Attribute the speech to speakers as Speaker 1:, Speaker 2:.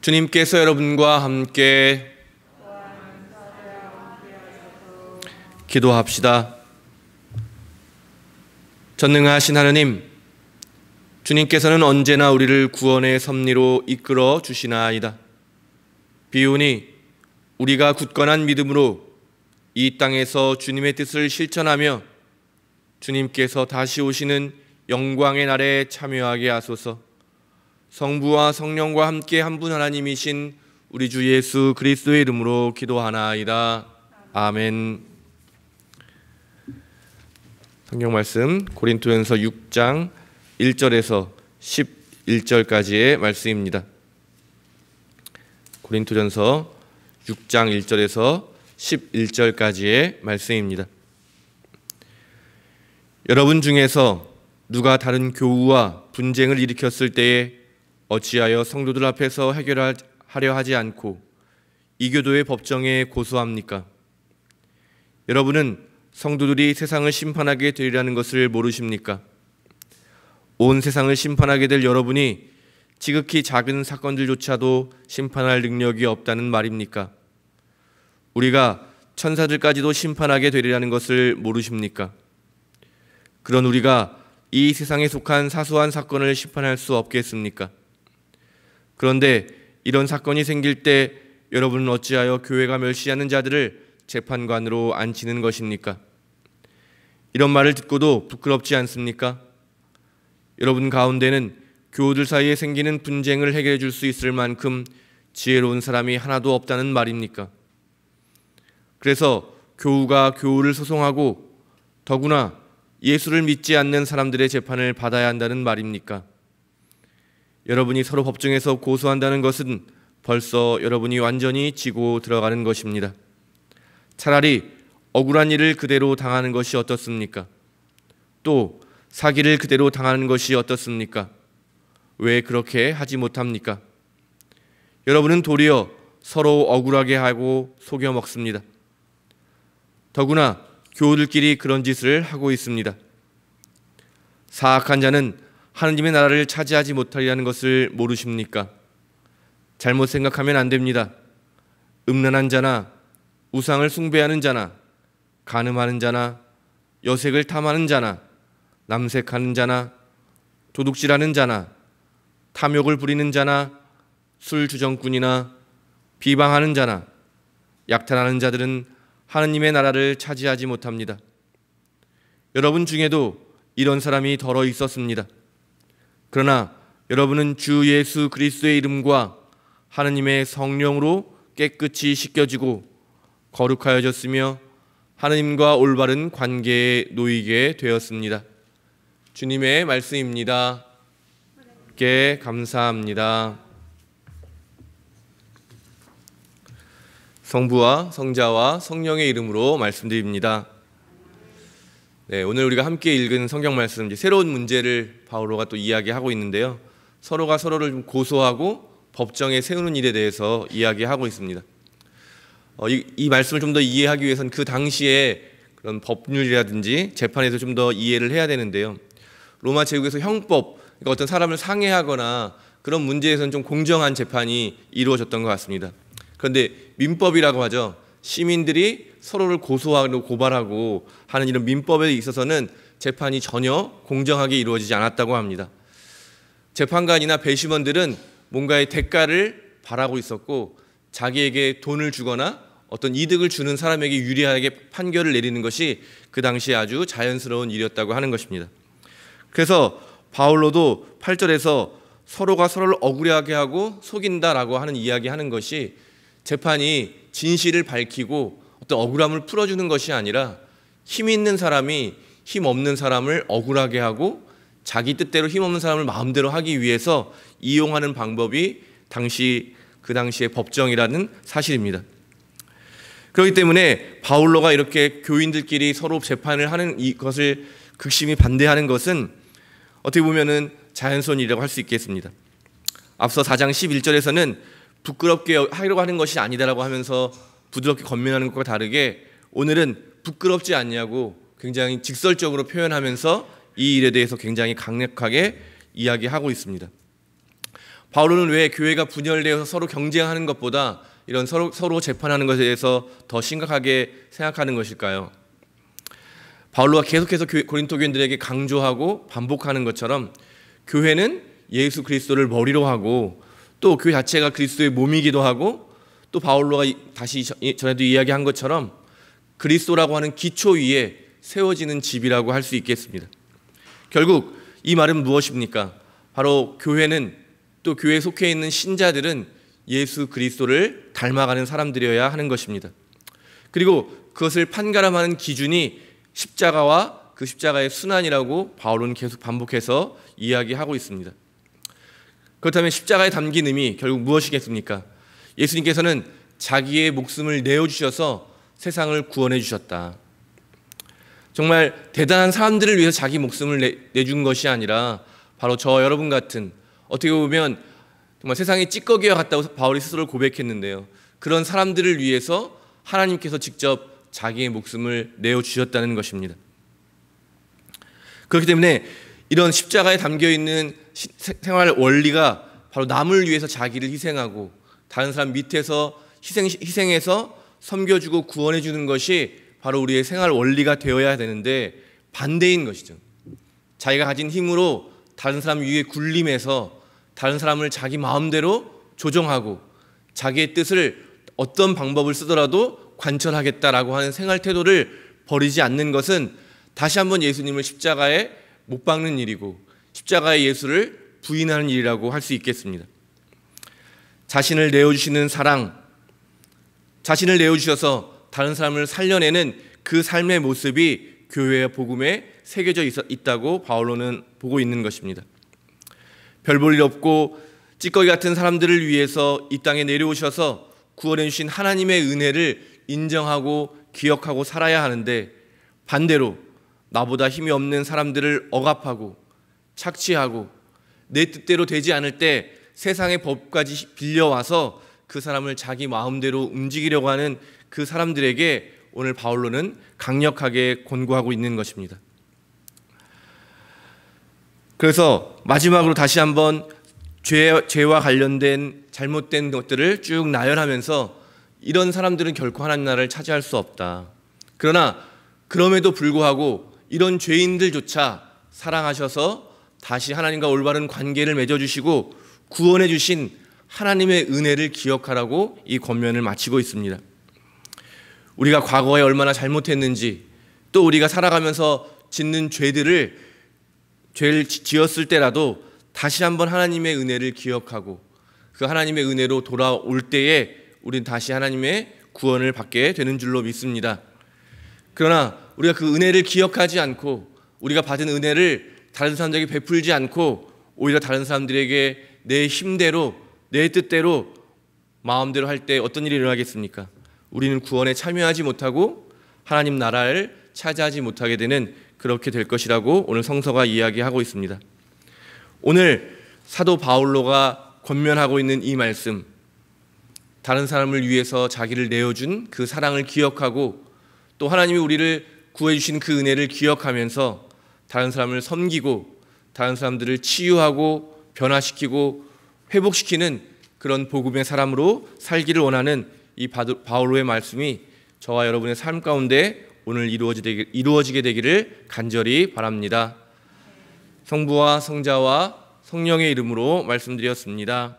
Speaker 1: 주님께서 여러분과 함께 기도합시다. 전능하신 하느님, 주님께서는 언제나 우리를 구원의 섭리로 이끌어 주시나이다. 비오니 우리가 굳건한 믿음으로 이 땅에서 주님의 뜻을 실천하며 주님께서 다시 오시는 영광의 날에 참여하게 하소서. 성부와 성령과 함께 한 분 하나님이신 우리 주 예수 그리스도의 이름으로 기도하나이다. 아멘. 성경 말씀 고린토전서 6장 1절에서 11절까지의 말씀입니다. 고린토전서 6장 1절에서 11절까지의 말씀입니다. 여러분 중에서 누가 다른 교우와 분쟁을 일으켰을 때에 어찌하여 성도들 앞에서 해결하려 하지 않고 이교도의 법정에 고소합니까? 여러분은 성도들이 세상을 심판하게 되리라는 것을 모르십니까? 온 세상을 심판하게 될 여러분이 지극히 작은 사건들조차도 심판할 능력이 없다는 말입니까? 우리가 천사들까지도 심판하게 되리라는 것을 모르십니까? 그런 우리가 이 세상에 속한 사소한 사건을 심판할 수 없겠습니까? 그런데 이런 사건이 생길 때 여러분은 어찌하여 교회가 멸시하는 자들을 재판관으로 앉히는 것입니까? 이런 말을 듣고도 부끄럽지 않습니까? 여러분 가운데는 교우들 사이에 생기는 분쟁을 해결해 줄 수 있을 만큼 지혜로운 사람이 하나도 없다는 말입니까? 그래서 교우가 교우를 소송하고 더구나 예수를 믿지 않는 사람들의 재판을 받아야 한다는 말입니까? 여러분이 서로 법정에서 고소한다는 것은 벌써 여러분이 완전히 지고 들어가는 것입니다. 차라리 억울한 일을 그대로 당하는 것이 어떻습니까? 또 사기를 그대로 당하는 것이 어떻습니까? 왜 그렇게 하지 못합니까? 여러분은 도리어 서로 억울하게 하고 속여 먹습니다. 더구나 교우들끼리 그런 짓을 하고 있습니다. 사악한 자는 하느님의 나라를 차지하지 못하리라는 것을 모르십니까? 잘못 생각하면 안 됩니다. 음란한 자나 우상을 숭배하는 자나 간음하는 자나 여색을 탐하는 자나 남색하는 자나 도둑질하는 자나 탐욕을 부리는 자나 술주정꾼이나 비방하는 자나 약탈하는 자들은 하느님의 나라를 차지하지 못합니다. 여러분 중에도 이런 사람이 더러 있었습니다. 그러나 여러분은 주 예수 그리스도의 이름과 하느님의 성령으로 깨끗이 씻겨지고 거룩하여졌으며 하느님과 올바른 관계에 놓이게 되었습니다. 주님의 말씀입니다. 께 감사합니다. 성부와 성자와 성령의 이름으로 말씀드립니다. 네, 오늘 우리가 함께 읽은 성경 말씀, 이제 새로운 문제를 바오로가 또 이야기하고 있는데요. 서로가 서로를 좀 고소하고 법정에 세우는 일에 대해서 이야기하고 있습니다. 이 말씀을 좀 더 이해하기 위해서는 그 당시에 그런 법률이라든지 재판에서 좀 더 이해를 해야 되는데요. 로마 제국에서 형법, 그러니까 어떤 사람을 상해하거나 그런 문제에서는 좀 공정한 재판이 이루어졌던 것 같습니다. 그런데 민법이라고 하죠. 시민들이 서로를 고소하고 고발하고 하는 이런 민법에 있어서는 재판이 전혀 공정하게 이루어지지 않았다고 합니다. 재판관이나 배심원들은 뭔가의 대가를 바라고 있었고 자기에게 돈을 주거나 어떤 이득을 주는 사람에게 유리하게 판결을 내리는 것이 그 당시에 아주 자연스러운 일이었다고 하는 것입니다. 그래서 바울로도 8절에서 서로가 서로를 억울하게 하고 속인다라고 하는 이야기하는 것이 재판이 진실을 밝히고 어떤 억울함을 풀어주는 것이 아니라 힘 있는 사람이 힘 없는 사람을 억울하게 하고 자기 뜻대로 힘 없는 사람을 마음대로 하기 위해서 이용하는 방법이 그 당시의 법정이라는 사실입니다. 그렇기 때문에 바울로가 이렇게 교인들끼리 서로 재판을 하는 이것을 극심히 반대하는 것은 어떻게 보면은 자연스러운 일이라고 할 수 있겠습니다. 앞서 4장 11절에서는 부끄럽게 하려고 하는 것이 아니다라고 하면서 부드럽게 권면하는 것과 다르게 오늘은 부끄럽지 않냐고 굉장히 직설적으로 표현하면서 이 일에 대해서 굉장히 강력하게 이야기하고 있습니다. 바울은 왜 교회가 분열되어서 서로 경쟁하는 것보다 이런 서로 재판하는 것에 대해서 더 심각하게 생각하는 것일까요? 바울로가 계속해서 고린토 교인들에게 강조하고 반복하는 것처럼 교회는 예수 그리스도를 머리로 하고 또 교회 자체가 그리스도의 몸이기도 하고 또 바울로가 다시 전에도 이야기한 것처럼 그리스도라고 하는 기초 위에 세워지는 집이라고 할 수 있겠습니다. 결국 이 말은 무엇입니까? 바로 교회는 또 교회에 속해 있는 신자들은 예수 그리스도를 닮아가는 사람들이어야 하는 것입니다. 그리고 그것을 판가름하는 기준이 십자가와 그 십자가의 순환이라고 바울은 계속 반복해서 이야기하고 있습니다. 그렇다면 십자가에 담긴 의미 결국 무엇이겠습니까? 예수님께서는 자기의 목숨을 내어주셔서 세상을 구원해 주셨다. 정말 대단한 사람들을 위해서 자기 목숨을 내준 것이 아니라 바로 저 여러분 같은, 어떻게 보면 정말 세상의 찌꺼기와 같다고 바울이 스스로 고백했는데요, 그런 사람들을 위해서 하나님께서 직접 자기의 목숨을 내어주셨다는 것입니다. 그렇기 때문에 이런 십자가에 담겨있는 생활 원리가 바로 남을 위해서 자기를 희생하고 다른 사람 밑에서 희생해서 섬겨주고 구원해주는 것이 바로 우리의 생활 원리가 되어야 되는데 반대인 것이죠. 자기가 가진 힘으로 다른 사람 위에 군림해서 다른 사람을 자기 마음대로 조정하고 자기의 뜻을 어떤 방법을 쓰더라도 관철하겠다라고 하는 생활 태도를 버리지 않는 것은 다시 한번 예수님을 십자가에 못 박는 일이고 십자가의 예수를 부인하는 일이라고 할 수 있겠습니다. 자신을 내어주시는 사랑, 자신을 내어주셔서 다른 사람을 살려내는 그 삶의 모습이 교회와 복음에 새겨져 있다고 바울로는 보고 있는 것입니다. 별 볼 일 없고 찌꺼기 같은 사람들을 위해서 이 땅에 내려오셔서 구원해 주신 하나님의 은혜를 인정하고 기억하고 살아야 하는데, 반대로 나보다 힘이 없는 사람들을 억압하고 착취하고 내 뜻대로 되지 않을 때 세상의 법까지 빌려와서 그 사람을 자기 마음대로 움직이려고 하는 그 사람들에게 오늘 바울로는 강력하게 권고하고 있는 것입니다. 그래서 마지막으로 다시 한번 죄와 관련된 잘못된 것들을 쭉 나열하면서 이런 사람들은 결코 하나님 나라를 차지할 수 없다. 그러나 그럼에도 불구하고 이런 죄인들조차 사랑하셔서 다시 하나님과 올바른 관계를 맺어주시고 구원해 주신 하나님의 은혜를 기억하라고 이 권면을 마치고 있습니다. 우리가 과거에 얼마나 잘못했는지, 또 우리가 살아가면서 짓는 죄를 지었을 때라도 다시 한번 하나님의 은혜를 기억하고 그 하나님의 은혜로 돌아올 때에 우리는 다시 하나님의 구원을 받게 되는 줄로 믿습니다. 그러나 우리가 그 은혜를 기억하지 않고 우리가 받은 은혜를 다른 사람들에게 베풀지 않고 오히려 다른 사람들에게 내 힘대로 내 뜻대로 마음대로 할 때 어떤 일이 일어나겠습니까? 우리는 구원에 참여하지 못하고 하나님 나라를 차지하지 못하게 되는, 그렇게 될 것이라고 오늘 성서가 이야기하고 있습니다. 오늘 사도 바울로가 권면하고 있는 이 말씀, 다른 사람을 위해서 자기를 내어준 그 사랑을 기억하고 또 하나님이 우리를 구해주신 그 은혜를 기억하면서 다른 사람을 섬기고 다른 사람들을 치유하고 변화시키고 회복시키는 그런 복음의 사람으로 살기를 원하는 이 바울로의 말씀이 저와 여러분의 삶 가운데 오늘 이루어지게 되기를 간절히 바랍니다. 성부와 성자와 성령의 이름으로 말씀드렸습니다.